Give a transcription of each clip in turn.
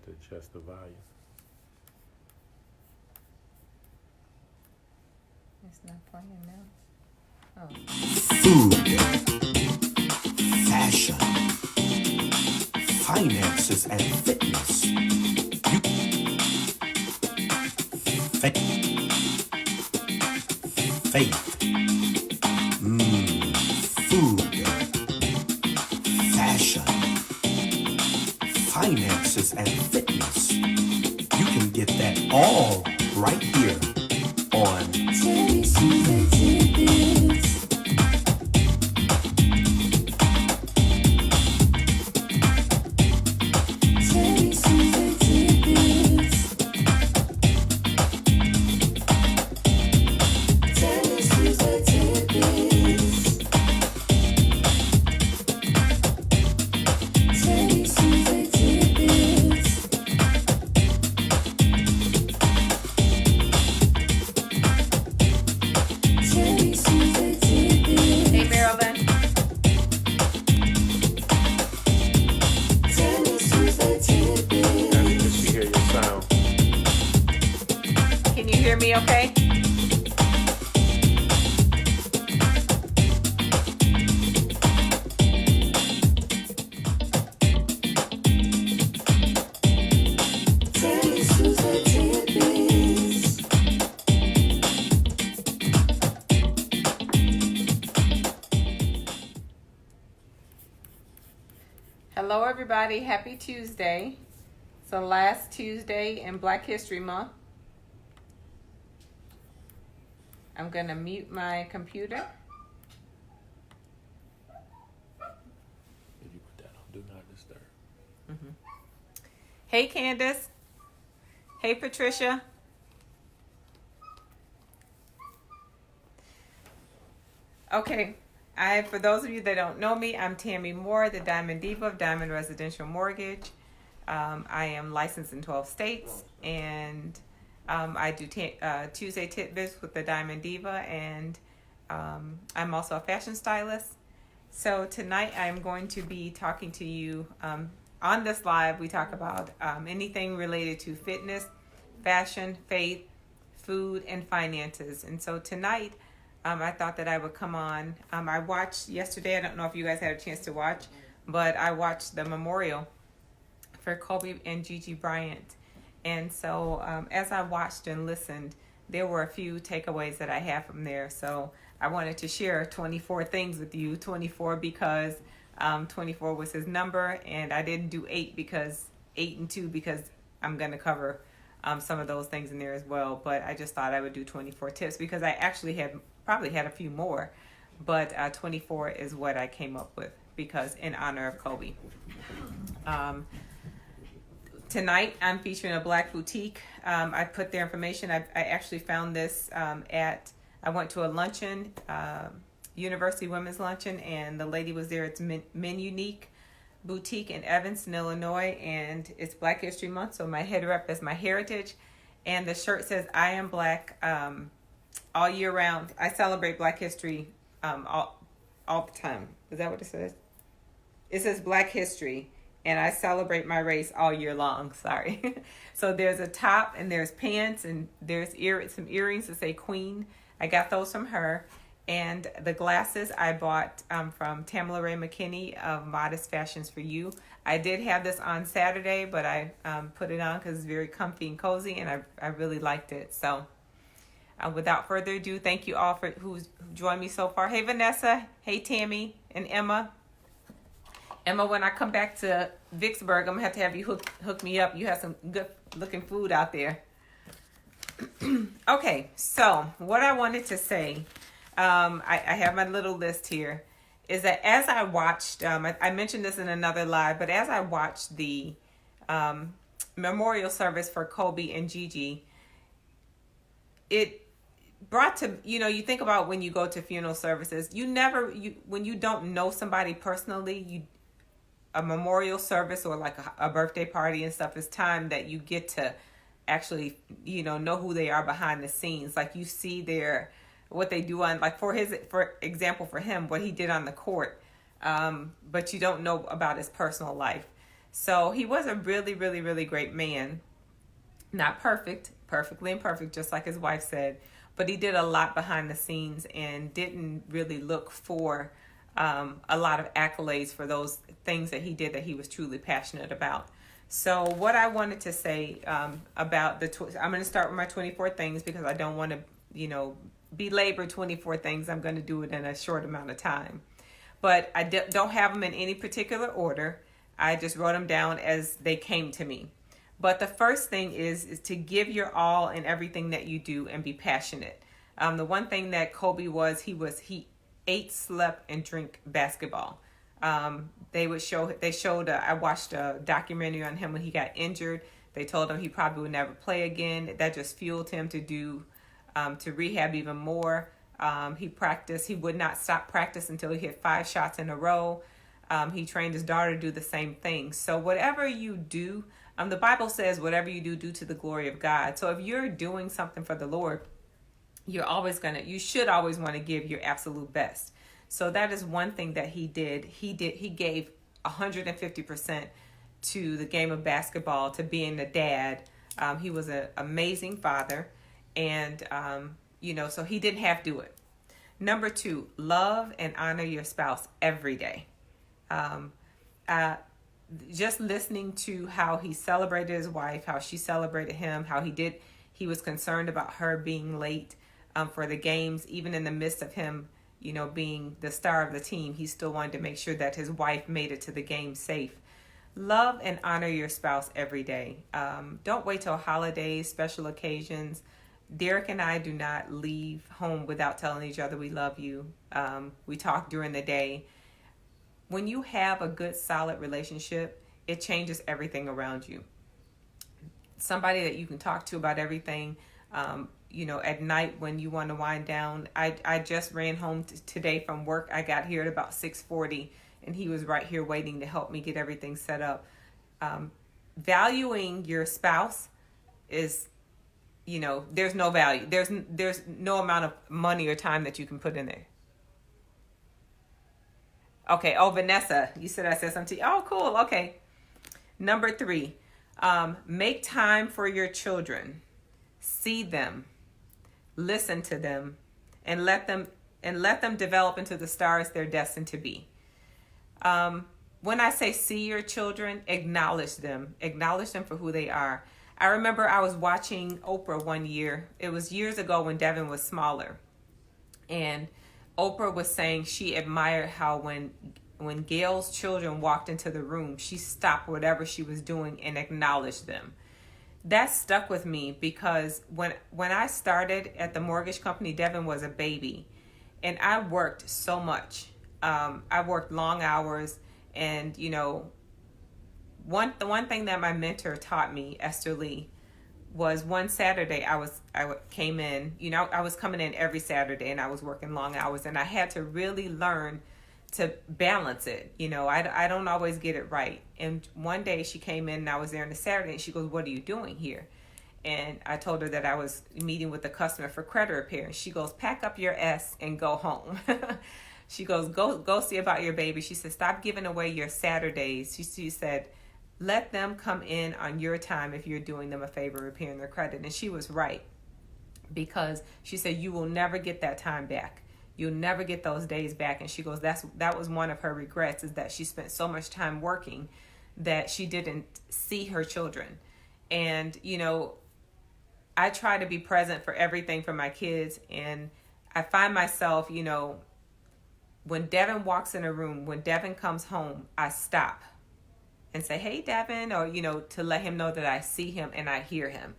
to adjust the volume. It's not playing now. Oh. Food, fashion, finances, and fitness. Faith. Food, fashion, finances, and fitness. You can get that all right here on Tidbit. Okay. Hello, everybody. Happy Tuesday. It's the last Tuesday in Black History Month. I'm going to mute my computer. Did you put that on Do Not Disturb? Mm-hmm. Hey, Candace. Hey, Patricia. Okay. For those of you that don't know me, I'm Tammy Moore, the Diamond Diva of Diamond Residential Mortgage. I am licensed in 12 states, and I do Tuesday Tidbits with the Diamond Diva, and I'm also a fashion stylist. So tonight I'm going to be talking to you. On this live, we talk about anything related to fitness, fashion, faith, food, and finances. And so tonight, I thought that I would come on. I watched yesterday, I don't know if you guys had a chance to watch, but I watched the memorial for Kobe and GiGi Bryant. And so as I watched and listened, there were a few takeaways that I have from there. So I wanted to share 24 things with you. 24 because 24 was his number, and I didn't do 8 and 2 because I'm going to cover some of those things in there as well. But I just thought I would do 24 tips because I actually probably had a few more. But 24 is what I came up with because in honor of Kobe. Tonight, I'm featuring a black boutique. I put their information. I actually found this I went to a luncheon, University Women's Luncheon, and the lady was there. It's Minouchic Boutique in Evanston, Illinois, and it's Black History Month, so my head wrap is my heritage. And the shirt says, I am black all year round. I celebrate Black History all the time. Is that what it says? It says Black History. And I celebrate my race all year long. Sorry. So there's a top and there's pants and there's some earrings that say Queen. I got those from her. And the glasses I bought from TamalaRae McKinney of Modest Fashions for You. I did have this on Saturday, but I put it on because it's very comfy and cozy, and I really liked it. So without further ado, thank you all for who's joined me so far. Hey, Vanessa. Hey, Tammy and Emma. Emma, when I come back to Vicksburg, I'm going to have you hook me up. You have some good looking food out there. Okay, so what I wanted to say, I have my little list here, is that as I watched, I mentioned this in another live, but as I watched the memorial service for Kobe and GiGi, it brought to, you think about when you go to funeral services, when you don't know somebody personally, a memorial service or like a birthday party and stuff, is time that you get to actually, know who they are behind the scenes. Like you see what they do on, like for example, for him, what he did on the court, but you don't know about his personal life. So he was a really, really, really great man. Not perfect, perfectly imperfect, just like his wife said, but he did a lot behind the scenes and didn't really look for a lot of accolades for those things that he did that he was truly passionate about. So what I wanted to say about I'm going to start with my 24 things because I don't want to, belabor 24 things. I'm going to do it in a short amount of time. But I don't have them in any particular order. I just wrote them down as they came to me. But the first thing is to give your all in everything that you do and be passionate. The one thing that Kobe was, he ate, slept, and drank basketball. I watched a documentary on him when he got injured. They told him he probably would never play again. That just fueled him to rehab even more. He practiced. He would not stop practice until he hit 5 shots in a row. He trained his daughter to do the same thing. So whatever you do, the Bible says whatever you do to the glory of God. So if you're doing something for the Lord, you should always want to give your absolute best. So that is one thing that he did. He gave 150% to the game of basketball, to being a dad. He was an amazing father. And, so he didn't have to do it. Number 2, love and honor your spouse every day. Just listening to how he celebrated his wife, how she celebrated him, how he was concerned about her being late for the games, even in the midst of him, being the star of the team, he still wanted to make sure that his wife made it to the game safe. Love and honor your spouse every day. Don't wait till holidays, special occasions. Derek and I do not leave home without telling each other we love you. We talk during the day. When you have a good, solid relationship, it changes everything around you. Somebody that you can talk to about everything, at night when you want to wind down. I just ran home today from work. I got here at about 6:40, and he was right here waiting to help me get everything set up. Valuing your spouse is, there's no value. There's no amount of money or time that you can put in there. Okay. Oh, Vanessa, you said I said something to you. Oh, cool. Okay. Number 3, make time for your children. See them, listen to them, and let them develop into the stars they're destined to be. When I say see your children, acknowledge them for who they are. I remember I was watching Oprah one year. It was years ago when Devin was smaller. And Oprah was saying she admired how when Gail's children walked into the room, she stopped whatever she was doing and acknowledged them. That stuck with me because when I started at the mortgage company, Devin was a baby. And I worked so much. I worked long hours. And, the one thing that my mentor taught me, Esther Lee, was one Saturday I came in, I was coming in every Saturday and I was working long hours, and I had to really learn to balance it. I don't always get it right. And one day she came in and I was there on a Saturday and she goes, "What are you doing here?" And I told her that I was meeting with a customer for credit repair. And she goes, "Pack up your S and go home." She goes, go see about your baby. She said, "Stop giving away your Saturdays." She said, "Let them come in on your time if you're doing them a favor, repairing their credit." And she was right, because she said, "You will never get that time back. You'll never get those days back." And she goes, that was one of her regrets, is that she spent so much time working that she didn't see her children. And, I try to be present for everything for my kids. And I find myself, when Devin walks in a room, when Devin comes home, I stop and say, "Hey, Devin," or, to let him know that I see him and I hear him.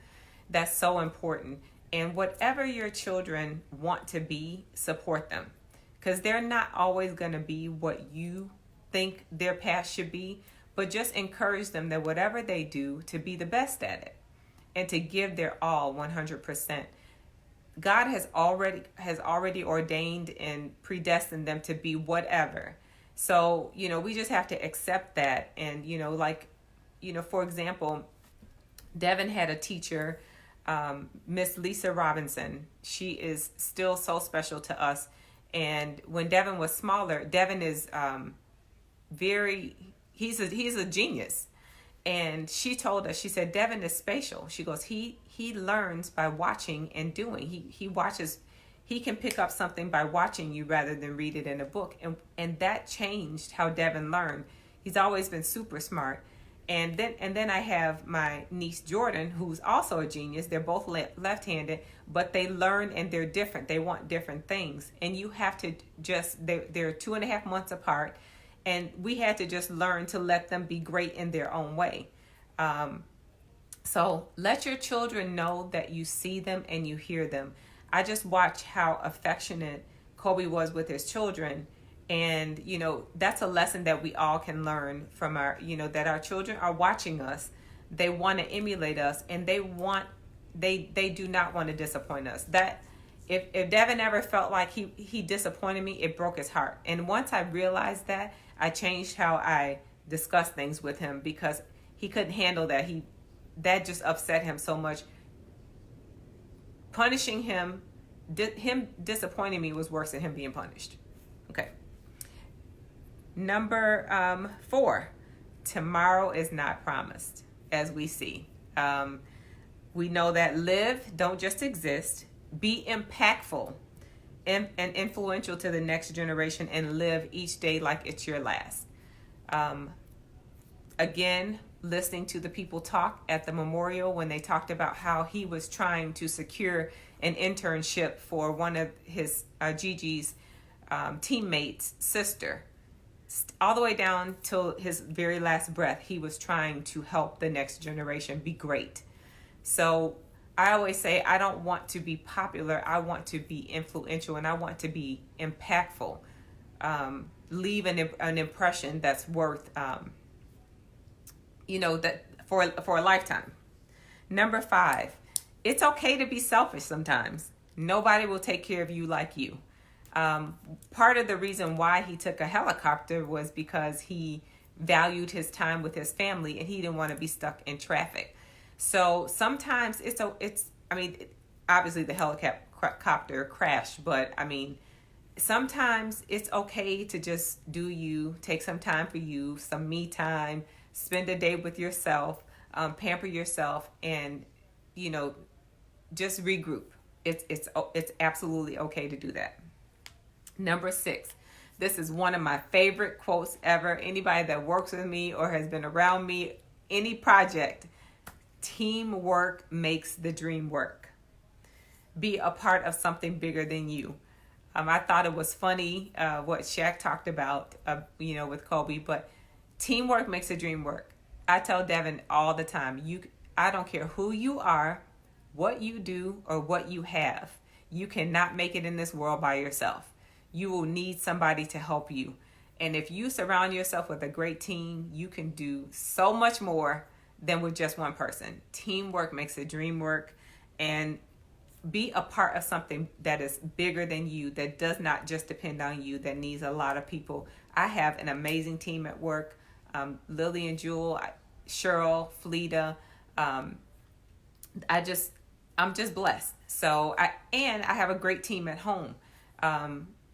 That's so important. And whatever your children want to be, support them, because they're not always going to be what you think their path should be, but just encourage them that whatever they do, to be the best at it and to give their all 100%. God has already ordained and predestined them to be whatever. So, we just have to accept that. And, for example, Devin had a teacher, Miss Lisa Robinson. She is still so special to us. And when Devin was smaller, Devin is he's a genius. And she told us, she said, Devin is spatial. She goes, he learns by watching and doing. He watches, he can pick up something by watching you rather than read it in a book. And that changed how Devin learned. He's always been super smart. And then I have my niece Jordan, who's also a genius. They're both left-handed, but they learn and they're different. They want different things. And you have to just, they're 2.5 months apart. And we had to just learn to let them be great in their own way. So let your children know that you see them and you hear them. I just watched how affectionate Kobe was with his children. And, you know, that's a lesson that we all can learn from our, you know, that our children are watching us. They want to emulate us, and they do not want to disappoint us. That if Devin ever felt like he disappointed me, it broke his heart. And once I realized that, I changed how I discuss things with him, because he couldn't handle that. That just upset him so much. Punishing him, him disappointing me was worse than him being punished. Okay. Number 4, tomorrow is not promised, as we see. We know that live, don't just exist. Be impactful and influential to the next generation, and live each day like it's your last. Again, listening to the people talk at the memorial when they talked about how he was trying to secure an internship for one of his GiGi's teammates' sister. All the way down till his very last breath, he was trying to help the next generation be great. So I always say, I don't want to be popular. I want to be influential, and I want to be impactful. Leave an impression that's worth, that for a lifetime. Number 5, it's okay to be selfish sometimes. Nobody will take care of you like you. Part of the reason why he took a helicopter was because he valued his time with his family, and he didn't want to be stuck in traffic. So sometimes obviously the helicopter crashed, but sometimes it's okay to just do you, take some time for you, some me time, spend a day with yourself, pamper yourself, and, just regroup. It's absolutely okay to do that. Number 6, this is one of my favorite quotes ever. Anybody that works with me or has been around me, any project, teamwork makes the dream work. Be a part of something bigger than you. I thought it was funny what Shaq talked about, with Kobe, but teamwork makes the dream work. I tell Devin all the time, I don't care who you are, what you do, or what you have. You cannot make it in this world by yourself. You will need somebody to help you. And if you surround yourself with a great team, you can do so much more than with just one person. Teamwork makes the dream work. And be a part of something that is bigger than you, that does not just depend on you, that needs a lot of people. I have an amazing team at work. Lily and Jewel, Cheryl, Fleeta. I'm just blessed. So I have a great team at home.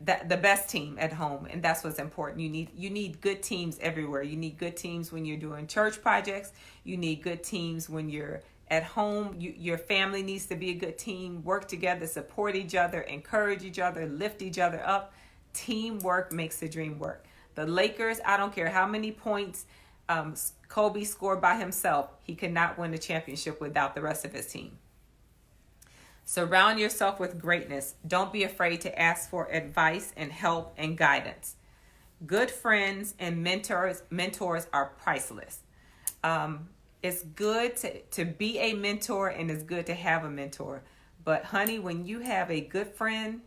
The best team at home, and that's what's important. You need good teams everywhere. You need good teams when you're doing church projects. You need good teams when you're at home. Your family needs to be a good team. Work together, support each other, encourage each other, lift each other up. Teamwork makes the dream work. The Lakers, I don't care how many points Kobe scored by himself, he could not win the championship without the rest of his team. Surround yourself with greatness. Don't be afraid to ask for advice and help and guidance. Good friends and mentors are priceless. It's good to be a mentor, and it's good to have a mentor. But honey, when you have a good friend,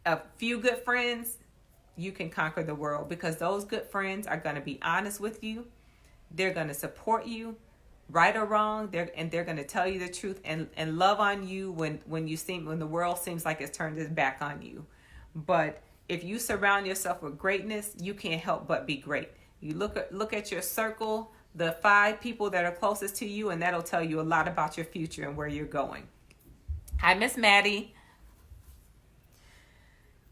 a few good friends, you can conquer the world, because those good friends are going to be honest with you. They're going to support you, right or wrong. They're going to tell you the truth and love on you when the world seems like it's turned its back on you. But if you surround yourself with greatness, you can't help but be great. You look at your circle, the 5 people that are closest to you, and that'll tell you a lot about your future and where you're going. Hi, Miss Maddie.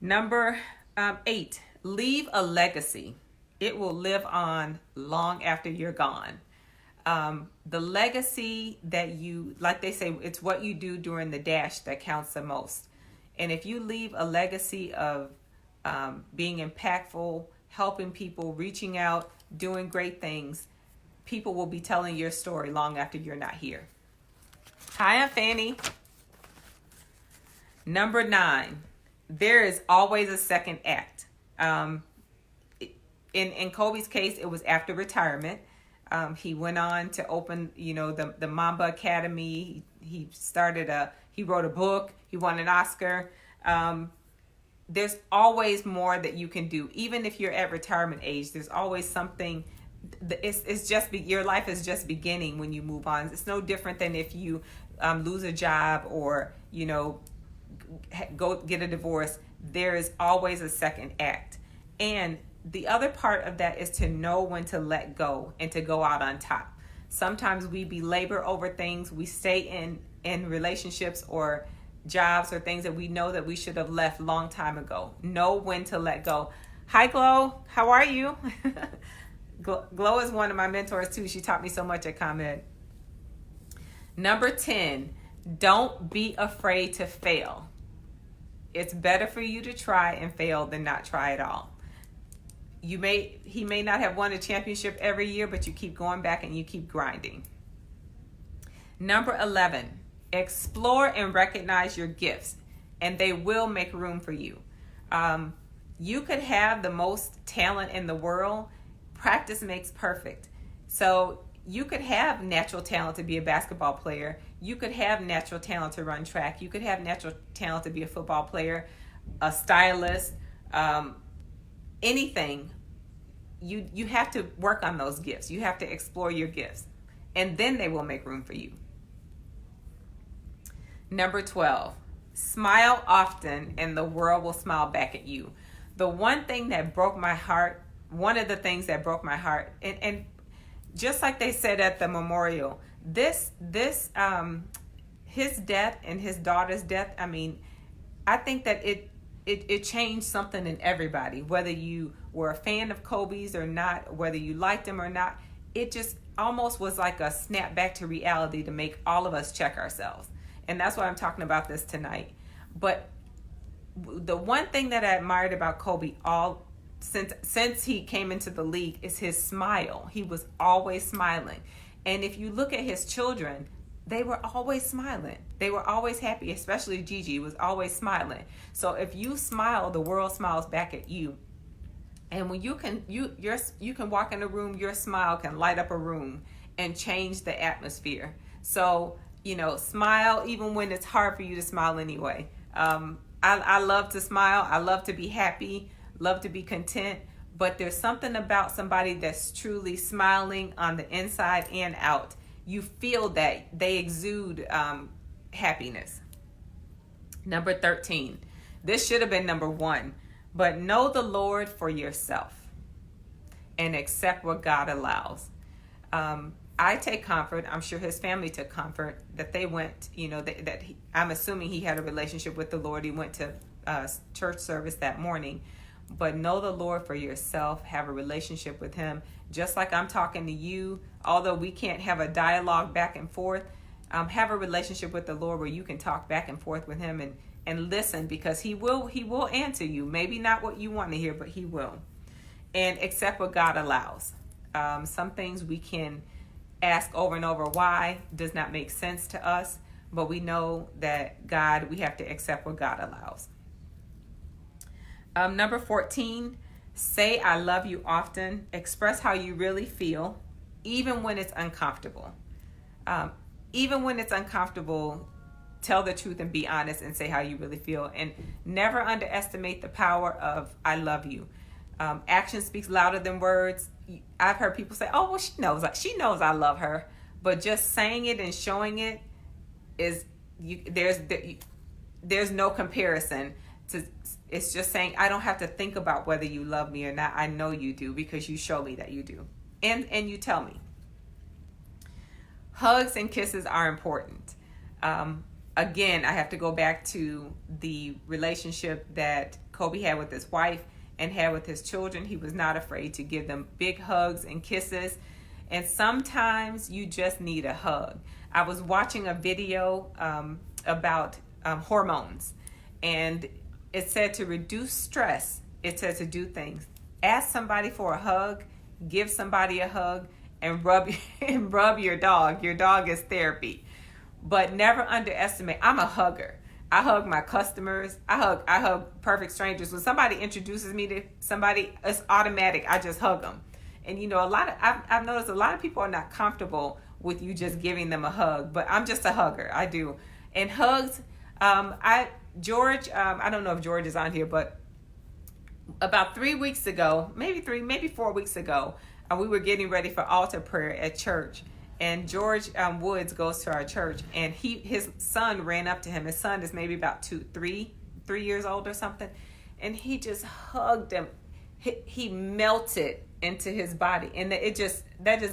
Number 8, leave a legacy. It will live on long after you're gone. The legacy that you, like they say, it's what you do during the dash that counts the most. And if you leave a legacy of being impactful, helping people, reaching out, doing great things, people will be telling your story long after you're not here. Hi, I'm Fanny. Number 9, there is always a second act. In Kobe's case, it was after retirement. He went on to open, the Mamba Academy. He wrote a book. He won an Oscar. There's always more that you can do. Even if you're at retirement age, there's always something. It's just your life is just beginning when you move on. It's no different than if you lose a job or, go get a divorce. There is always a second act. And the other part of that is to know when to let go and to go out on top. Sometimes we belabor over things. We stay in relationships or jobs or things that we know that we should have left long time ago. Know when to let go. Hi, Glow. How are you? Glow is one of my mentors too. She taught me so much at ComEd. Number 10, don't be afraid to fail. It's better for you to try and fail than not try at all. He may not have won a championship every year, but you keep going back and you keep grinding. Number 11, explore and recognize your gifts, and they will make room for you. You could have the most talent in the world. Practice makes perfect. So you could have natural talent to be a basketball player. You could have natural talent to run track. You could have natural talent to be a football player, a stylist, anything. You have to work on those gifts. You have to explore your gifts, and then they will make room for you. Number 12, smile often and the world will smile back at you. The one thing that broke my heart, one of the things that broke my heart, and just like they said at the memorial, his death and his daughter's death, I think that it changed something in everybody, whether you were a fan of Kobe's or not, whether you liked him or not. It just almost was like a snap back to reality to make all of us check ourselves. And that's why I'm talking about this tonight. But the one thing that I admired about Kobe since he came into the league is his smile. He was always smiling. And if you look at his children, they were always smiling. They were always happy, especially GiGi was always smiling. So if you smile, the world smiles back at you. And when you can walk in a room, your smile can light up a room and change the atmosphere. So, smile even when it's hard for you to smile anyway. I love to smile. I love to be happy, love to be content. But there's something about somebody that's truly smiling on the inside and out. You feel that they exude happiness. Number 13. This should have been number 1. But know the Lord for yourself and accept what God allows. I take comfort. I'm sure his family took comfort that they went, I'm assuming he had a relationship with the Lord. He went to church service that morning. But know the Lord for yourself. Have a relationship with him. Just like I'm talking to you, although we can't have a dialogue back and forth, have a relationship with the Lord where you can talk back and forth with him and listen, because he will answer you. Maybe not what you want to hear, but he will. And accept what God allows. Some things we can ask over and over why does not make sense to us, but we know that we have to accept what God allows. Number 14, say I love you often. Express how you really feel, even when it's uncomfortable. Even when it's uncomfortable, tell the truth and be honest and say how you really feel. And never underestimate the power of I love you. Action speaks louder than words. I've heard people say, oh, well, she knows I love her. But just saying it and showing it is, there's no comparison to. It's just saying, I don't have to think about whether you love me or not. I know you do because you show me that you do. And you tell me. Hugs and kisses are important. Again, I have to go back to the relationship that Kobe had with his wife. and had with his children. He was not afraid to give them big hugs and kisses. And sometimes you just need a hug. I was watching a video about hormones, and it said to reduce stress, it said to do things. Ask somebody for a hug, give somebody a hug, and rub your dog. Your dog is therapy. But never underestimate. I'm a hugger. I hug my customers. I hug perfect strangers. When somebody introduces me to somebody, it's automatic. I just hug them. And you know, I've noticed a lot of people are not comfortable with you just giving them a hug, but I'm just a hugger. I do. And hugs, George, I don't know if George is on here, but about 3 weeks ago, maybe 4 weeks ago, we were getting ready for altar prayer at church. And George Woods goes to our church, and his son ran up to him. His son is maybe about 3 years old or something. And he just hugged him. He melted into his body, and that just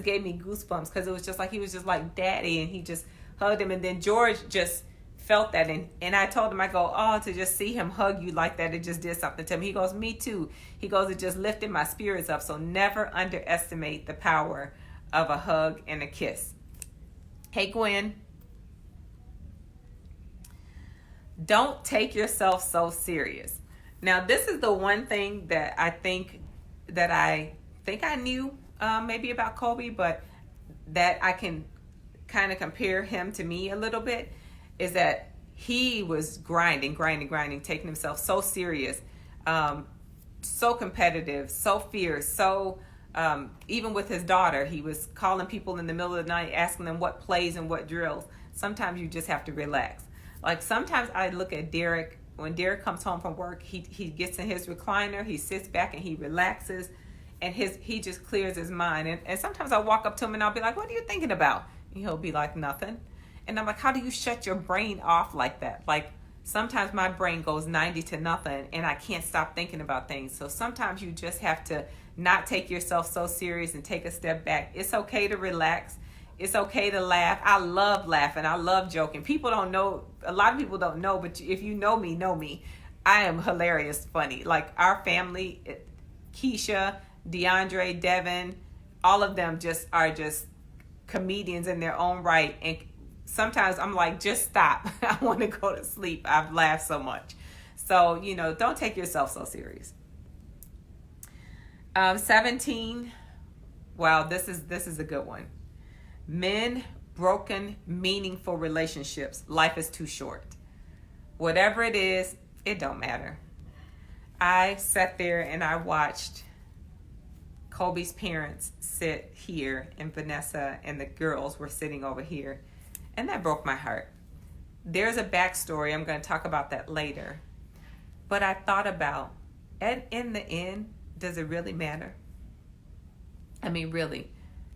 gave me goosebumps, because it was just like he was just like daddy, and he just hugged him. And then George just felt that, and I told him, I go, oh, to just see him hug you like that, it just did something to him. He goes, me too. He goes, it just lifted my spirits up. So never underestimate the power of a hug and a kiss. Hey, Gwen. Don't take yourself so serious. Now, this is the one thing that I think I knew maybe about Kobe, but that I can kind of compare him to me a little bit, is that he was grinding, taking himself so serious, so competitive, so fierce, so even with his daughter, he was calling people in the middle of the night, asking them what plays and what drills. Sometimes you just have to relax. Like sometimes I look at Derek. When Derek comes home from work, he gets in his recliner, he sits back and he relaxes, and he just clears his mind. And sometimes I walk up to him and I'll be like, what are you thinking about? And he'll be like, nothing. And I'm like, how do you shut your brain off like that? Like sometimes my brain goes 90 to nothing and I can't stop thinking about things. So sometimes you just have to not take yourself so serious and take a step back. It's okay to relax. It's okay to laugh. I love laughing. I love joking. People don't know. A lot of people don't know, but if you know me. I am hilarious, funny. Like our family, Keisha, DeAndre, Devin, all of them are just comedians in their own right. And sometimes I'm like, just stop. I want to go to sleep. I've laughed so much. So, don't take yourself so serious. 17. Wow, this is a good one. Men, broken, meaningful relationships. Life is too short. Whatever it is, it don't matter. I sat there and I watched Kobe's parents sit here, and Vanessa and the girls were sitting over here, and that broke my heart. There's a backstory. I'm going to talk about that later. But I thought about, and in the end, does it really matter? I mean, really,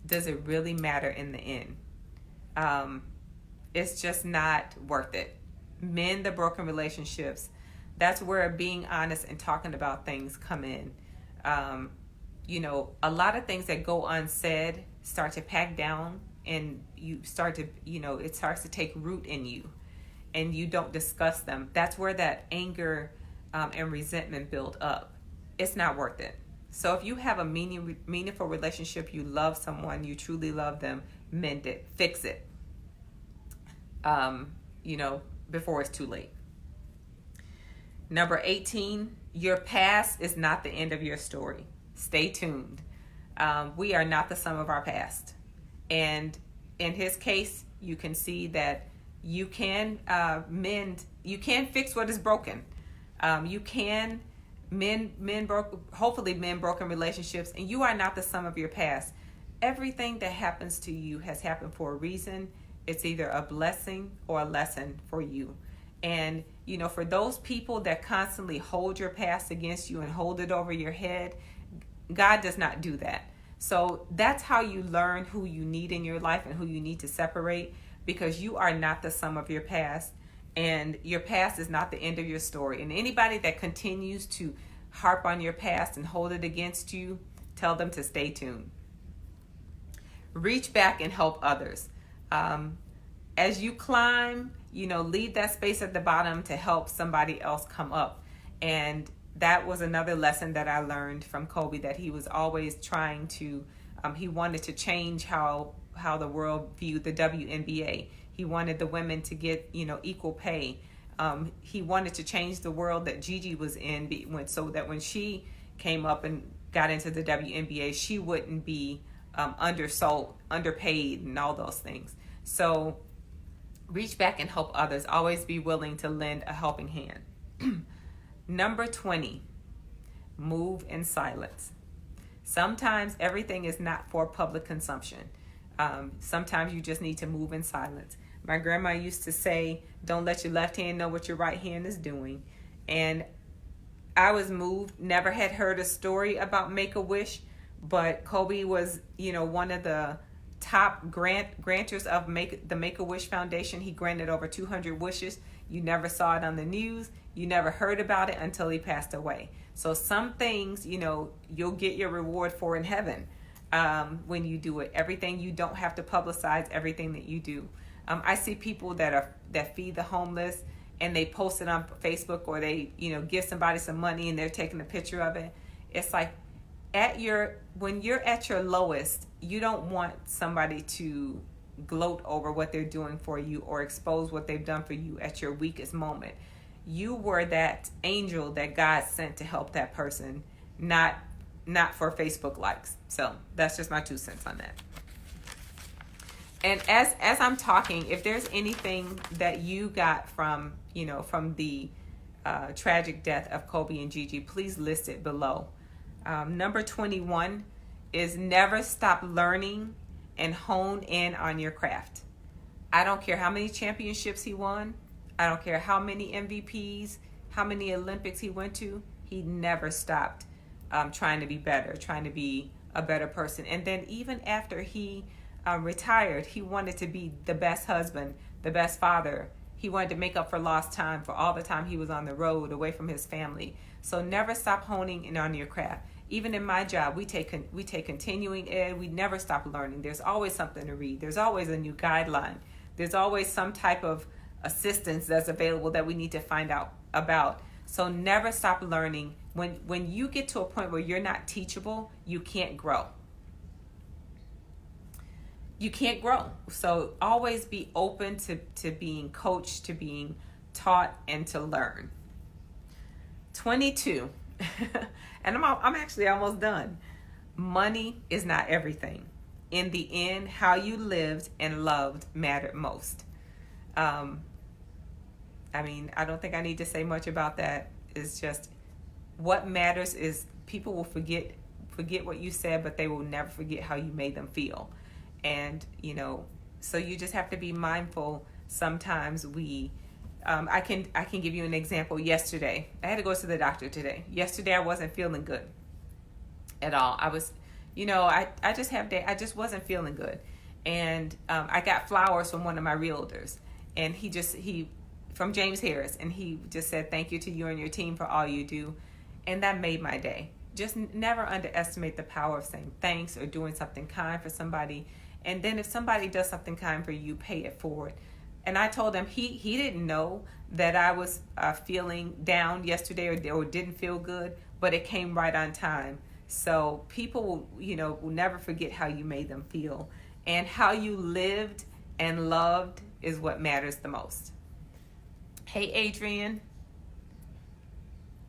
does it really matter in the end? It's just not worth it. Men, the broken relationships, that's where being honest and talking about things come in. A lot of things that go unsaid start to pack down, and you start to, it starts to take root in you, and you don't discuss them. That's where that anger and resentment build up. It's not worth it. So if you have a meaningful relationship, you love someone, you truly love them, mend it, fix it, before it's too late. Number 18, your past is not the end of your story. Stay tuned. We are not the sum of our past. And in his case, you can see that you can fix what is broken. You can mend broken relationships, and you are not the sum of your past. Everything that happens to you has happened for a reason. It's either a blessing or a lesson for you. And, for those people that constantly hold your past against you and hold it over your head, God does not do that. So that's how you learn who you need in your life and who you need to separate, because you are not the sum of your past, and your past is not the end of your story. And anybody that continues to harp on your past and hold it against you, tell them to stay tuned. Reach back and help others. As you climb, leave that space at the bottom to help somebody else come up. And that was another lesson that I learned from Kobe, that he was always trying to, he wanted to change how the world viewed the WNBA. He wanted the women to get, equal pay. He wanted to change the world that GiGi was in, so that when she came up and got into the WNBA, she wouldn't be undersold, underpaid, and all those things. So reach back and help others. Always be willing to lend a helping hand. Number 20, move in silence. Sometimes everything is not for public consumption. Sometimes you just need to move in silence. My grandma used to say, don't let your left hand know what your right hand is doing. And I was moved, never had heard a story about Make-A-Wish, but Kobe was, one of the top grantors of the Make-A-Wish Foundation. He granted over 200 wishes. You never saw it on the news. You never heard about it until he passed away. So some things, you'll get your reward for in heaven when you do it. Everything, you don't have to publicize everything that you do. I see people that feed the homeless, and they post it on Facebook, or they, give somebody some money and they're taking a picture of it. It's like when you're at your lowest, you don't want somebody to gloat over what they're doing for you or expose what they've done for you at your weakest moment. You were that angel that God sent to help that person, not for Facebook likes. So that's just my 2 cents on that. And as I'm talking, if there's anything that you got from the tragic death of Kobe and GiGi, please list it below. Number 21 is never stop learning and hone in on your craft. I don't care how many championships he won. I don't care how many MVPs, how many Olympics he went to. He never stopped trying to be better, trying to be a better person. And then even after he retired, he wanted to be the best husband, the best father. He wanted to make up for lost time, for all the time he was on the road away from his family. So never stop honing in on your craft. Even in my job, we take continuing ed. We never stop learning. There's always something to read. There's always a new guideline. There's always some type of assistance that's available that we need to find out about. So never stop learning. When you get to a point where you're not teachable, you can't grow. You can't grow. So always be open to being coached, to being taught, and to learn. 22. And I'm actually almost done. Money is not everything. In the end, how you lived and loved mattered most. I don't think I need to say much about that. It's just what matters is people will forget what you said, but they will never forget how you made them feel. And, so you just have to be mindful. Sometimes I can give you an example. Yesterday, I had to go to the doctor today. Yesterday, I wasn't feeling good at all. I was, I just wasn't feeling good. And I got flowers from one of my realtors, and he from James Harris, and he just said, thank you to you and your team for all you do. And that made my day. Just never underestimate the power of saying thanks or doing something kind for somebody. And then if somebody does something kind for you, pay it forward. And I told him he didn't know that I was feeling down yesterday or didn't feel good, but it came right on time. So people will never forget how you made them feel. And how you lived and loved is what matters the most. Hey, Adrian.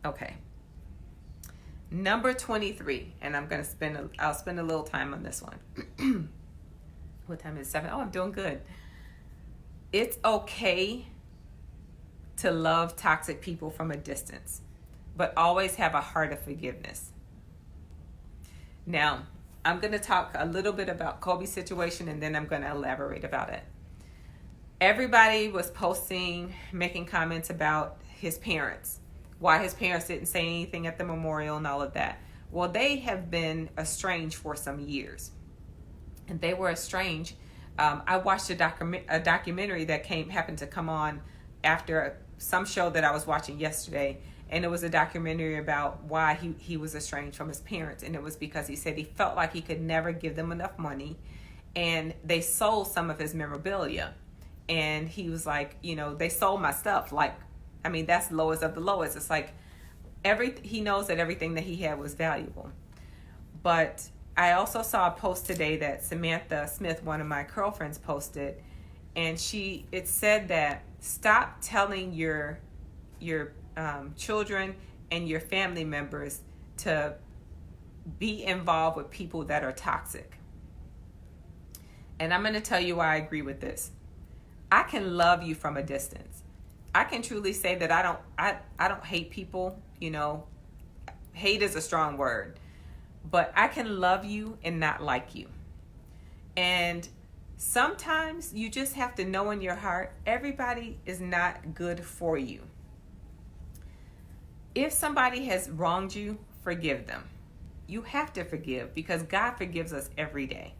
Okay. Number 23, and I'll spend a little time on this one. What time is it? 7? Oh, I'm doing good. It's okay to love toxic people from a distance, but always have a heart of forgiveness. Now, I'm going to talk a little bit about Kobe's situation, and then I'm going to elaborate about it. Everybody was posting, making comments about his parents, why his parents didn't say anything at the memorial and all of that. Well, they have been estranged for some years. And they were estranged. I watched a documentary that happened to come on after some show that I was watching yesterday. And it was a documentary about why he was estranged from his parents. And it was because he said he felt like he could never give them enough money. And they sold some of his memorabilia. And he was like, they sold my stuff. That's lowest of the lowest. It's like, he knows that everything that he had was valuable. But I also saw a post today that Samantha Smith, one of my girlfriends, posted, and it said that stop telling your children and your family members to be involved with people that are toxic. And I'm going to tell you why I agree with this. I can love you from a distance. I can truly say that I don't hate people. Hate is a strong word, but I can love you and not like you. And sometimes you just have to know in your heart, everybody is not good for you. If somebody has wronged you, forgive them. You have to forgive because God forgives us every day.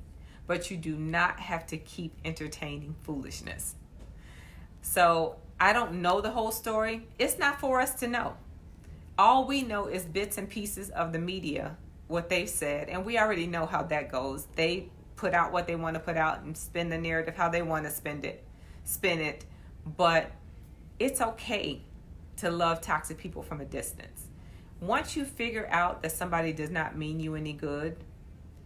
But you do not have to keep entertaining foolishness. So I don't know the whole story. It's not for us to know. All we know is bits and pieces of the media, what they've said, and we already know how that goes. They put out what they want to put out and spin the narrative how they want to spin it. But it's okay to love toxic people from a distance. Once you figure out that somebody does not mean you any good,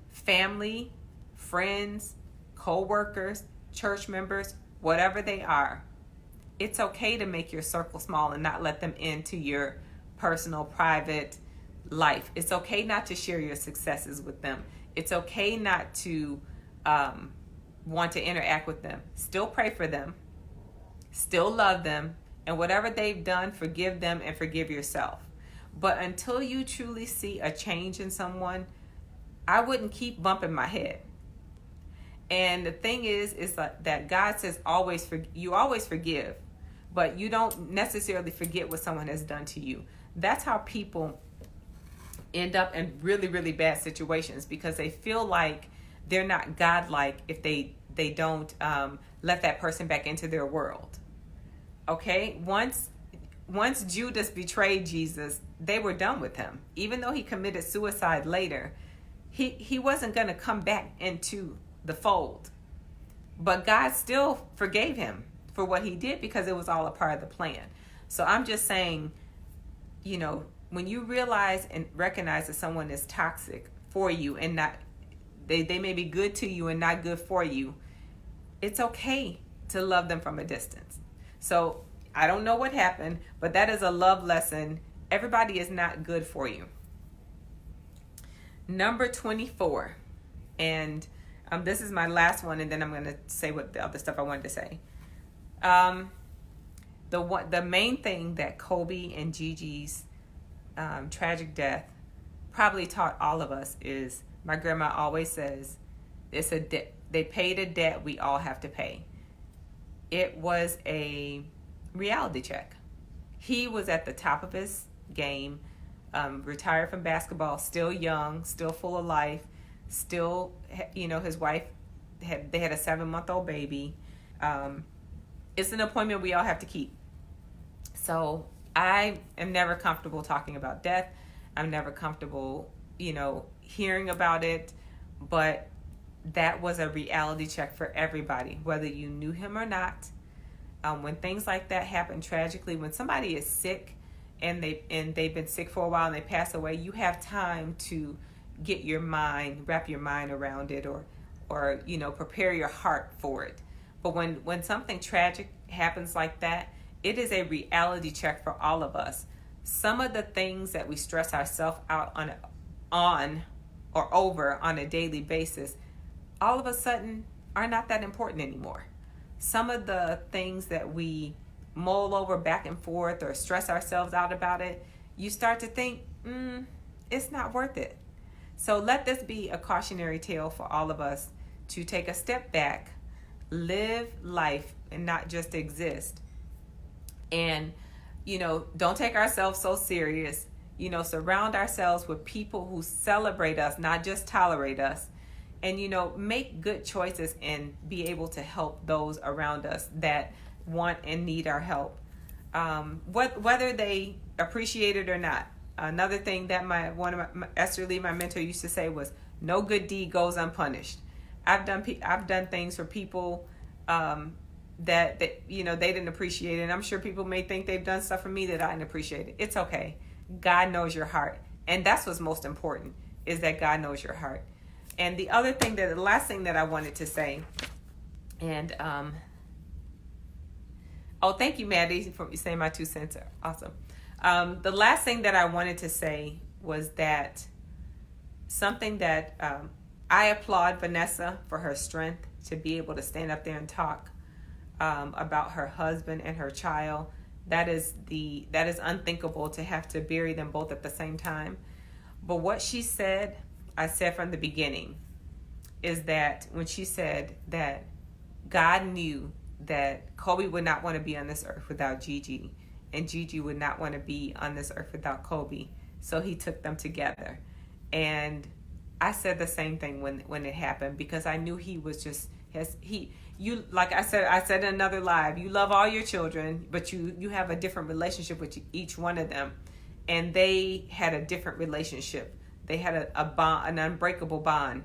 family, friends, co-workers, church members, whatever they are, it's okay to make your circle small and not let them into your personal, private life. It's okay not to share your successes with them. It's okay not to want to interact with them. Still pray for them. Still love them. And whatever they've done, forgive them and forgive yourself. But until you truly see a change in someone, I wouldn't keep bumping my head. And the thing is that God says you always forgive, but you don't necessarily forget what someone has done to you. That's how people end up in really, really bad situations, because they feel like they're not godlike if they don't let that person back into their world. Okay? Once Judas betrayed Jesus, they were done with him. Even though he committed suicide later, he wasn't going to come back into the fold. But God still forgave him for what he did because it was all a part of the plan. So I'm just saying, when you realize and recognize that someone is toxic for you and not, they may be good to you and not good for you, it's okay to love them from a distance. So I don't know what happened, but that is a love lesson. Everybody is not good for you. Number 24, and this is my last one, and then I'm going to say what the other stuff I wanted to say. The main thing that Kobe and Gigi's tragic death probably taught all of us is, my grandma always says, it's a debt. They paid a debt we all have to pay. It was a reality check. He was at the top of his game, retired from basketball, still young, still full of life, still, his wife, they had a 7-month-old baby. It's an appointment we all have to keep. So I am never comfortable talking about death. I'm never comfortable, hearing about it, but that was a reality check for everybody, whether you knew him or not. When things like that happen tragically, when somebody is sick and they've been sick for a while and they pass away, you have time to wrap your mind around it, or prepare your heart for it. But when something tragic happens like that, it is a reality check for all of us. Some of the things that we stress ourselves out on or over on a daily basis, all of a sudden are not that important anymore. Some of the things that we mull over back and forth or stress ourselves out about it, you start to think, it's not worth it. So let this be a cautionary tale for all of us to take a step back, live life and not just exist. And, don't take ourselves so serious. Surround ourselves with people who celebrate us, not just tolerate us. And, make good choices and be able to help those around us that want and need our help, whether they appreciate it or not. Another thing that Esther Lee, my mentor, used to say was, "No good deed goes unpunished." I've done things for people that they didn't appreciate it, and I'm sure people may think they've done stuff for me that I didn't appreciate it. It's okay. God knows your heart. And that's what's most important, is that God knows your heart. And the last thing that I wanted to say, and thank you, Maddie, for saying my 2 cents. Awesome. The last thing that I wanted to say was that something that I applaud Vanessa for her strength to be able to stand up there and talk about her husband and her child. That is unthinkable, to have to bury them both at the same time. But what she said, I said from the beginning, is that when she said that God knew that Kobe would not want to be on this earth without GiGi, and GiGi would not want to be on this earth without Kobe, so he took them together. And I said the same thing when it happened, because I knew he was just like I said in another live, you love all your children, but you have a different relationship with each one of them. And they had a different relationship. They had a bond, an unbreakable bond.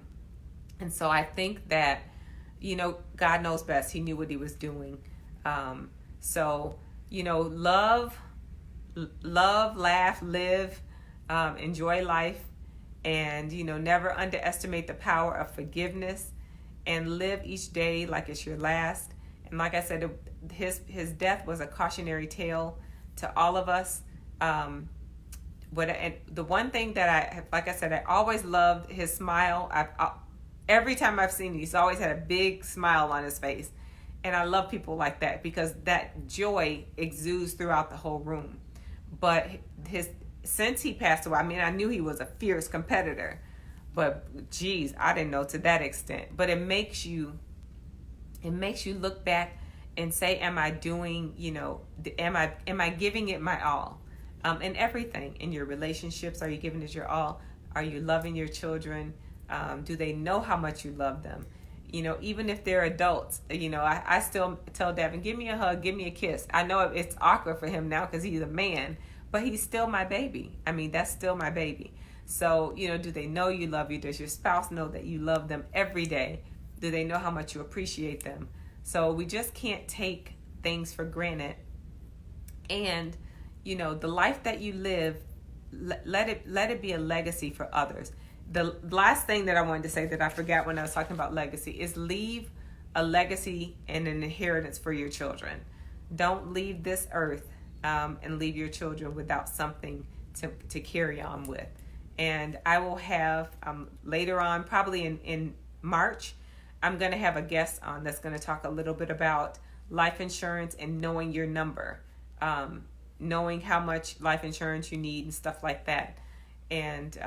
And so I think that, God knows best. He knew what he was doing. So, love, laugh, live, enjoy life, and, never underestimate the power of forgiveness, and live each day like it's your last. And like I said, his death was a cautionary tale to all of us. And the one thing that I always loved his smile. Every time I've seen him, he's always had a big smile on his face. And I love people like that, because that joy exudes throughout the whole room. But since he passed away, I knew he was a fierce competitor, but geez, I didn't know to that extent. But it makes you look back and say, am I doing, am I giving it my all? In everything, in your relationships, are you giving it your all? Are you loving your children? Do they know how much you love them? Even if they're adults, I still tell Devin, give me a hug, give me a kiss. I know it's awkward for him now because he's a man, but he's still my baby. That's still my baby. So, do they know you love you? Does your spouse know that you love them every day? Do they know how much you appreciate them? So we just can't take things for granted. And, the life that you live, let it be a legacy for others. The last thing that I wanted to say that I forgot when I was talking about legacy is leave a legacy and an inheritance for your children. Don't leave this earth and leave your children without something to carry on with. And I will have later on, probably in March, I'm going to have a guest on that's going to talk a little bit about life insurance and knowing your number, knowing how much life insurance you need and stuff like that. And,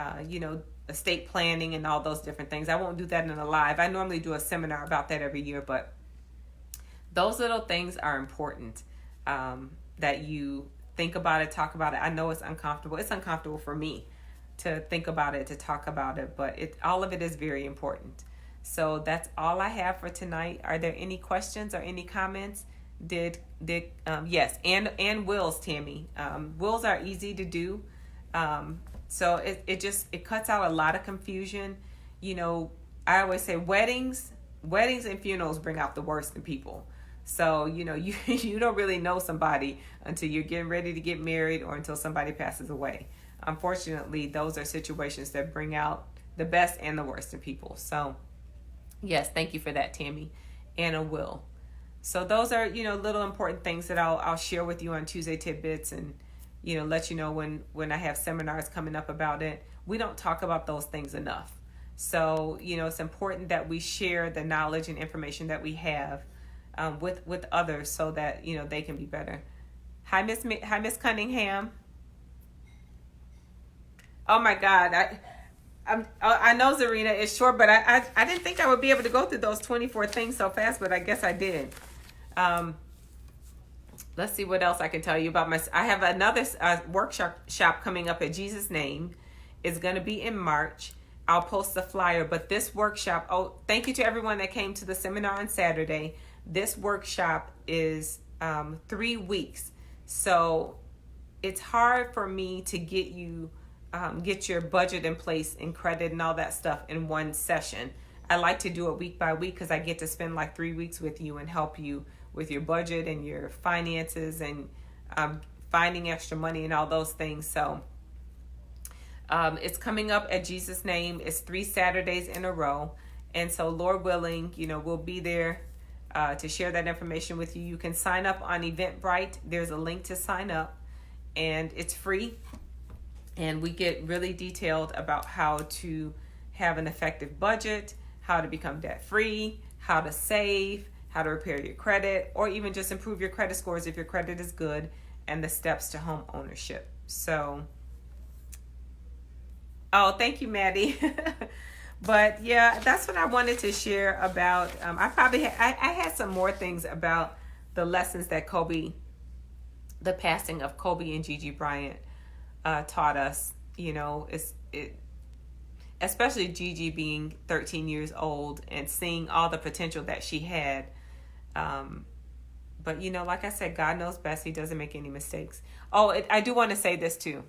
estate planning and all those different things. I won't do that in a live. I normally do a seminar about that every year, but those little things are important, that you think about it, talk about it. I know it's uncomfortable. It's uncomfortable for me to think about it, to talk about it, but all of it is very important. So that's all I have for tonight. Are there any questions or any comments? Yes, and wills, Tammy. Wills are easy to do. So it cuts out a lot of confusion. I always say weddings and funerals bring out the worst in people. So, you don't really know somebody until you're getting ready to get married or until somebody passes away. Unfortunately, those are situations that bring out the best and the worst in people. So, yes, thank you for that, Tammy. And a will. So those are, little important things that I'll share with you on Tuesday Tidbits, and let you know when I have seminars coming up about it. We don't talk about those things enough. So, it's important that we share the knowledge and information that we have with others so that, they can be better. Hi, Miss Cunningham. Oh my God. I know Zarina is short, but I didn't think I would be able to go through those 24 things so fast, but I guess I did. Let's see what else I can tell you about I have another workshop coming up at Jesus' Name. It's going to be in March. I'll post the flyer, but this workshop, thank you to everyone that came to the seminar on Saturday. This workshop is 3 weeks. So it's hard for me to get your budget in place and credit and all that stuff in one session. I like to do it week by week because I get to spend like 3 weeks with you and help you with your budget and your finances and finding extra money and all those things. So It's coming up at Jesus' name. It's 3 Saturdays in a row. And so, Lord willing, we'll be there to share that information with you. You can sign up on Eventbrite. There's a link to sign up, and it's free. And we get really detailed about how to have an effective budget, how to become debt free, how to save, how to repair your credit, or even just improve your credit scores if your credit is good, and the steps to home ownership. So, oh, thank you, Maddie. But yeah, that's what I wanted to share about. I had some more things about the lessons that the passing of Kobe and Gigi Bryant taught us. Especially Gigi being 13 years old and seeing all the potential that she had. But like I said, God knows best. He doesn't make any mistakes. Oh, I do want to say this too.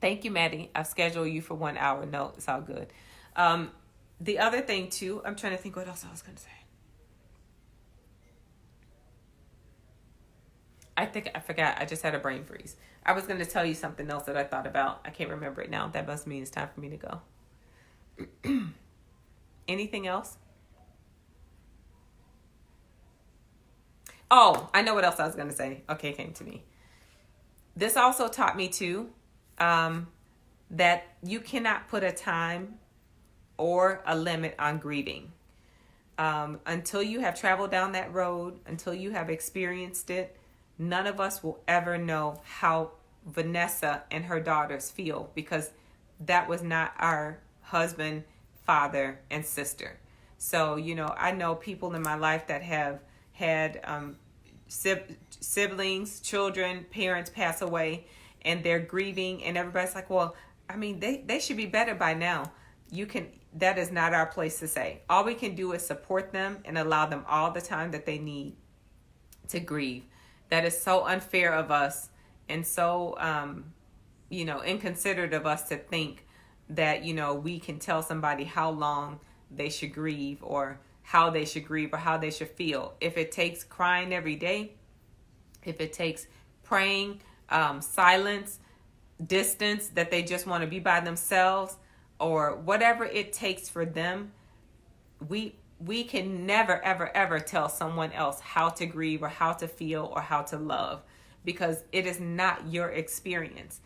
Thank you, Maddie. I've scheduled you for 1 hour. No, it's all good. The other thing too, I'm trying to think what else I was going to say. I think I forgot. I just had a brain freeze. I was going to tell you something else that I thought about. I can't remember it now. That must mean it's time for me to go. Anything else? Oh, I know what else I was going to say. Okay, it came to me. This also taught me too, that you cannot put a time or a limit on grieving. Until you have traveled down that road, until you have experienced it, none of us will ever know how Vanessa and her daughters feel, because that was not our husband, father, and sister. So, I know people in my life that have had siblings, children, parents pass away, and they're grieving, and everybody's like, well, I mean, they should be better by now. That is not our place to say. All we can do is support them and allow them all the time that they need to grieve. That is so unfair of us, and so, inconsiderate of us to think that, we can tell somebody how long they should grieve, or how they should grieve, or how they should feel. If it takes crying every day, if it takes praying, silence, distance, that they just want to be by themselves, or whatever it takes for them, we can never, ever, ever tell someone else how to grieve, or how to feel, or how to love, because it is not your experience.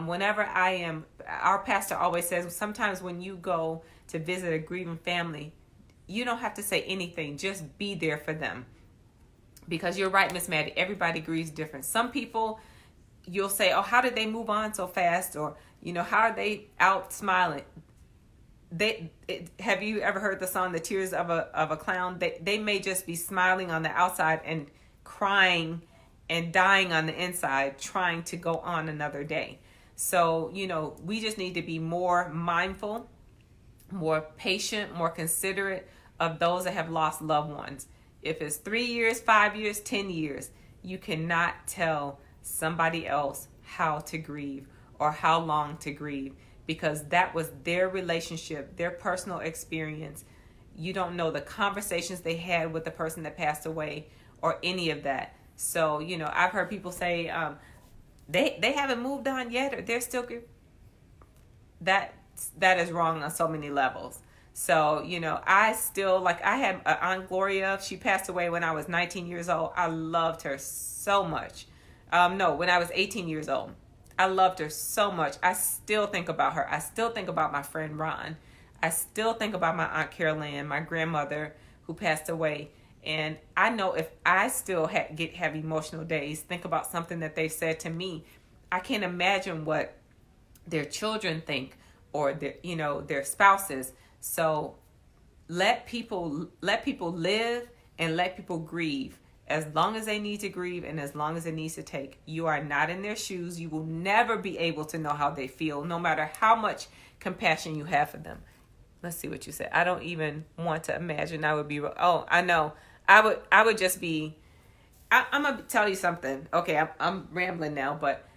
Whenever our pastor always says, sometimes when you go to visit a grieving family, you don't have to say anything. Just be there for them. Because you're right, Miss Maddie, everybody grieves different. Some people, you'll say, oh, how did they move on so fast? Or, how are they out smiling? Have you ever heard the song, The Tears of a Clown? They may just be smiling on the outside and crying and dying on the inside, trying to go on another day. So, we just need to be more mindful, more patient, more considerate of those that have lost loved ones. If it's 3 years, 5 years, 10 years, you cannot tell somebody else how to grieve or how long to grieve, because that was their relationship, their personal experience. You don't know the conversations they had with the person that passed away or any of that. So, I've heard people say they haven't moved on yet, or they're still grieving. That is wrong on so many levels. So, I still, I had Aunt Gloria. She passed away when I was 19 years old. I loved her so much. When I was 18 years old. I loved her so much. I still think about her. I still think about my friend Ron. I still think about my Aunt Carolyn, my grandmother who passed away. And I know if I still have emotional days, think about something that they said to me, I can't imagine what their children think, or their spouses. So let people live, and let people grieve as long as they need to grieve, and as long as it needs to take. You are not in their shoes. You will never be able to know how they feel, no matter how much compassion you have for them. Let's see what you said. I don't even want to imagine I would be. Oh, I know. I would just be. I'm gonna tell you something. Okay, I'm rambling now, but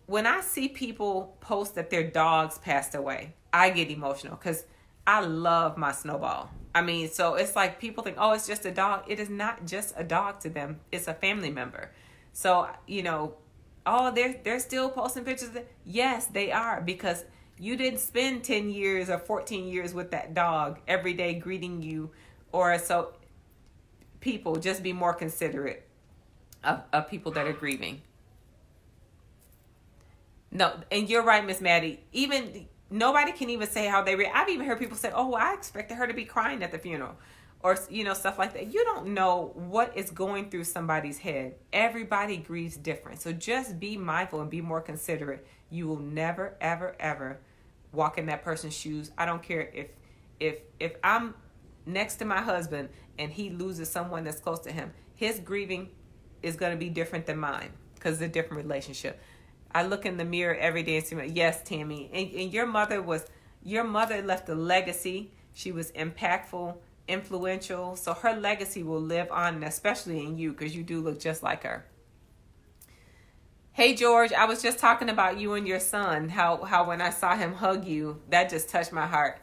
when I see people post that their dogs passed away, I get emotional, because I love my Snowball. I mean, so it's like people think, oh, it's just a dog. It is not just a dog to them. It's a family member. So, oh, they're still posting pictures. Yes, they are, because you didn't spend 10 years or 14 years with that dog every day greeting you. Or so people, just be more considerate of people that are grieving. No, and you're right, Miss Maddie. Even nobody can even say how they react. I've even heard people say, "Oh, I expected her to be crying at the funeral," or stuff like that. You don't know what is going through somebody's head. Everybody grieves different, so just be mindful and be more considerate. You will never, ever, ever walk in that person's shoes. I don't care if I'm next to my husband and he loses someone that's close to him. His grieving is going to be different than mine because it's a different relationship. I look in the mirror every day and see, yes, Tammy, and your mother left a legacy. She was impactful, influential, so her legacy will live on, especially in you, because you do look just like her. Hey, George, I was just talking about you and your son, how when I saw him hug you, that just touched my heart.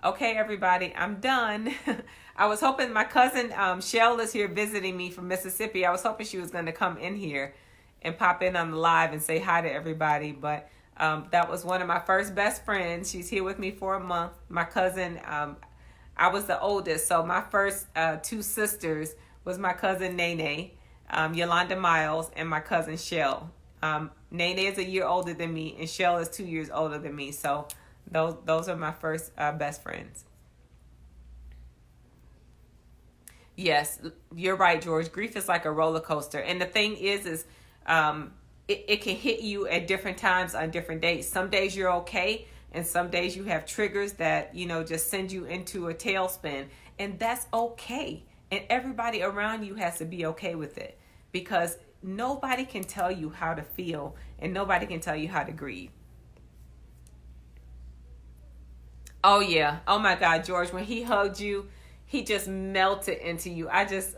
Okay, everybody, I'm done. I was hoping my cousin Shell is here visiting me from Mississippi. I was hoping she was going to come in here and pop in on the live and say hi to everybody. But that was one of my first best friends. She's here with me for a month. My cousin, I was the oldest. So my first two sisters was my cousin Nene, Yolanda Miles, and my cousin Shell. Nene is a year older than me, and Shell is 2 years older than me. So those are my first best friends. Yes, you're right, George. Grief is like a roller coaster. And the thing is it can hit you at different times on different days. Some days you're okay, and some days you have triggers that, just send you into a tailspin. And that's okay. And everybody around you has to be okay with it, because nobody can tell you how to feel, and nobody can tell you how to grieve. Oh, yeah. Oh, my God, George, when he hugged you, he just melted into you. It just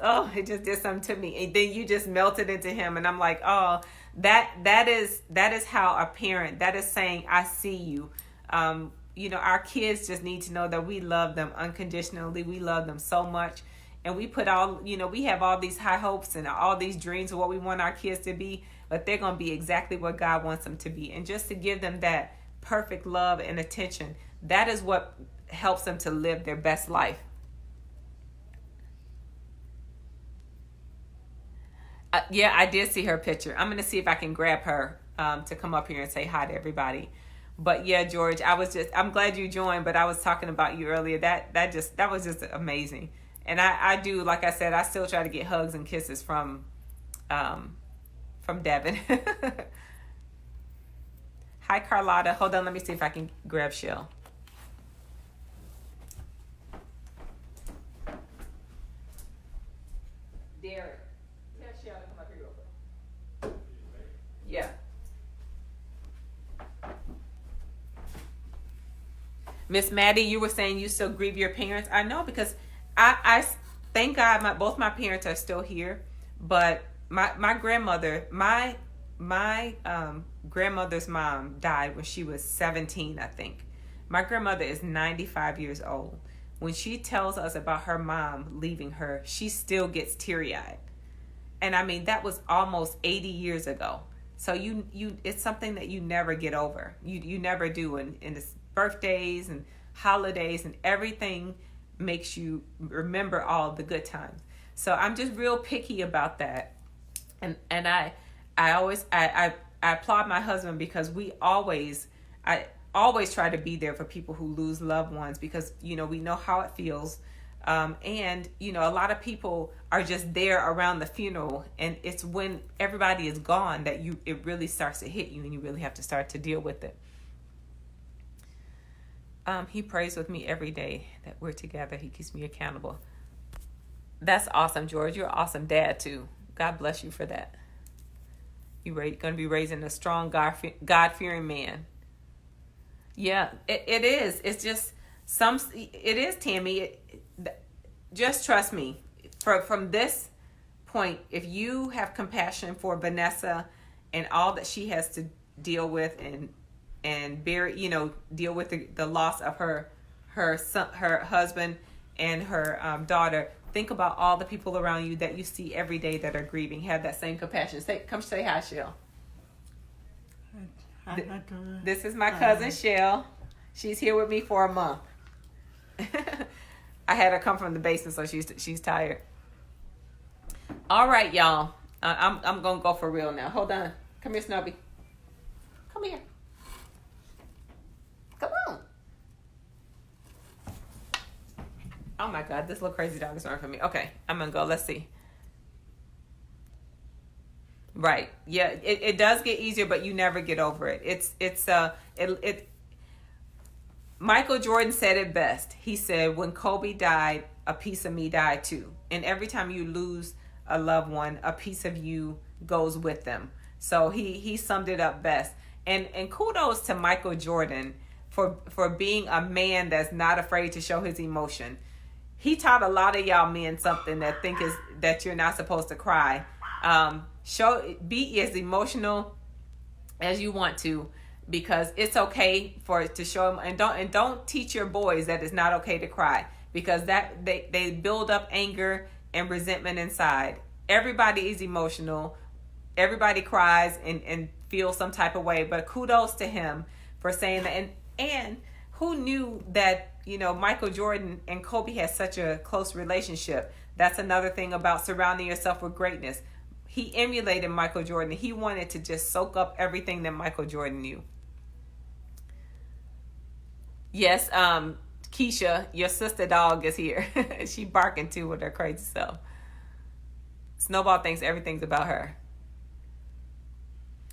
did something to me. And then you just melted into him. And I'm like, oh, that is how a parent, that is saying, I see you. Our kids just need to know that we love them unconditionally. We love them so much. And we we have all these high hopes and all these dreams of what we want our kids to be, but they're going to be exactly what God wants them to be. And just to give them that perfect love and attention, that is what helps them to live their best life. Yeah, I did see her picture. I'm going to see if I can grab her to come up here and say hi to everybody. But yeah, George, I'm glad you joined, but I was talking about you earlier. That was just amazing. And I do, like I said, I still try to get hugs and kisses from Devin. Hi, Carlotta. Hold on, let me see if I can grab Shell. Derek. Yeah. Miss Maddie, you were saying you still grieve your parents. I know, because I thank God both my parents are still here, but my grandmother, my grandmother's mom died when she was 17, I think. My grandmother is 95 years old. When she tells us about her mom leaving her, she still gets teary-eyed. And I mean, that was almost 80 years ago. So it's something that you never get over. You never do. And it's birthdays and holidays and everything makes you remember all the good times. So I'm just real picky about that. And I applaud my husband, because I always try to be there for people who lose loved ones, because, we know how it feels. And a lot of people are just there around the funeral, and it's when everybody is gone that it really starts to hit you, and you really have to start to deal with it. He prays with me every day that we're together. He keeps me accountable. That's awesome, George. You're an awesome dad too. God bless you for that. You're going to be raising a strong God-fearing man. Yeah, it is. It's just it is, Tammy. Just trust me. From this point, if you have compassion for Vanessa and all that she has to deal with and bear, deal with the loss of her son, her husband, and her daughter, think about all the people around you that you see every day that are grieving. Have that same compassion. Come say hi, Shell. This is my cousin Shell. She's here with me for a month. I had her come from the basement, so she's tired. All right, y'all. I'm gonna go for real now. Hold on. Come here, Snubby. Come here. Come on. Oh my God, this little crazy dog is running from me. Okay, I'm gonna go. Let's see. Right. Yeah, it does get easier, but you never get over it. Michael Jordan said it best. He said, when Kobe died, a piece of me died too. And every time you lose a loved one, a piece of you goes with them. So he summed it up best. And kudos to Michael Jordan for being a man that's not afraid to show his emotion. He taught a lot of y'all men something that think is that you're not supposed to cry. Be as emotional as you want to, because it's okay to show them, and don't teach your boys that it's not okay to cry, because that they build up anger and resentment inside. Everybody is emotional. Everybody cries and feels some type of way, but kudos to him for saying that. And who knew that, Michael Jordan and Kobe had such a close relationship? That's another thing about surrounding yourself with greatness. He emulated Michael Jordan. He wanted to just soak up everything that Michael Jordan knew. Yes, Keisha, your sister dog is here. She barking too with her crazy self. Snowball thinks everything's about her.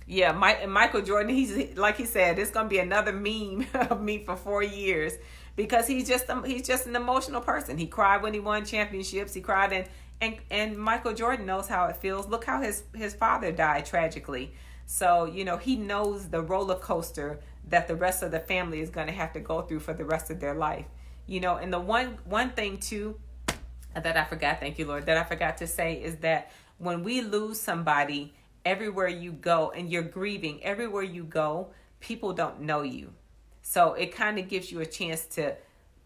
Yeah, Michael Jordan, he's like he said, it's gonna be another meme of me for 4 years, because he's just an emotional person. He cried when he won championships. He cried, and Michael Jordan knows how it feels. Look how his father died tragically. So he knows the roller coaster that the rest of the family is going to have to go through for the rest of their life. And the one thing too that I forgot, thank you Lord, that I forgot to say is that when we lose somebody, everywhere you go, and you're grieving, everywhere you go, people don't know you. So it kind of gives you a chance to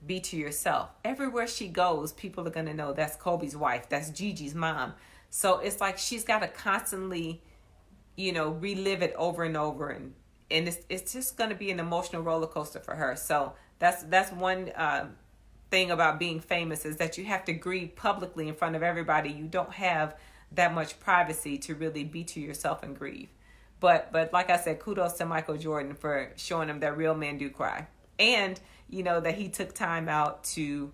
be to yourself. Everywhere she goes, people are going to know that's Kobe's wife, that's Gigi's mom. So it's like she's got to constantly, relive it over and over, and it's just going to be an emotional roller coaster for her. So that's one thing about being famous, is that you have to grieve publicly in front of everybody. You don't have that much privacy to really be to yourself and grieve. But like I said, kudos to Michael Jordan for showing him that real men do cry. And, that he took time out to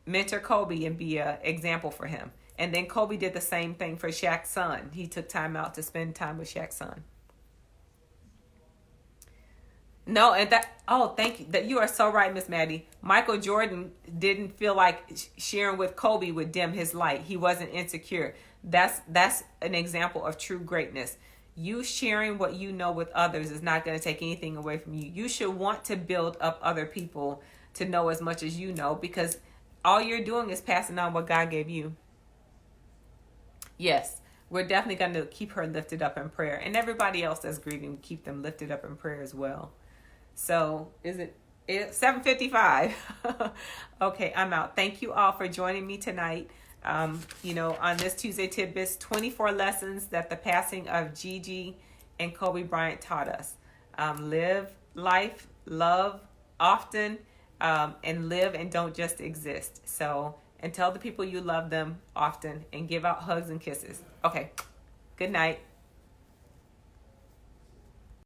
mentor Kobe and be an example for him. And then Kobe did the same thing for Shaq's son. He took time out to spend time with Shaq's son. No, and thank you. That you are so right, Miss Maddie. Michael Jordan didn't feel like sharing with Kobe would dim his light. He wasn't insecure. That's an example of true greatness. You sharing what you know with others is not going to take anything away from you. You should want to build up other people to know as much as you know, because all you're doing is passing on what God gave you. Yes, we're definitely going to keep her lifted up in prayer, and everybody else that's grieving, keep them lifted up in prayer as well. So is it 7:55? Okay, I'm out. Thank you all for joining me tonight. On this Tuesday Tidbits, 24 lessons that the passing of GiGi and Kobe Bryant taught us. Live life, love often, and live and don't just exist. So, and tell the people you love them often, and give out hugs and kisses. Okay, good night.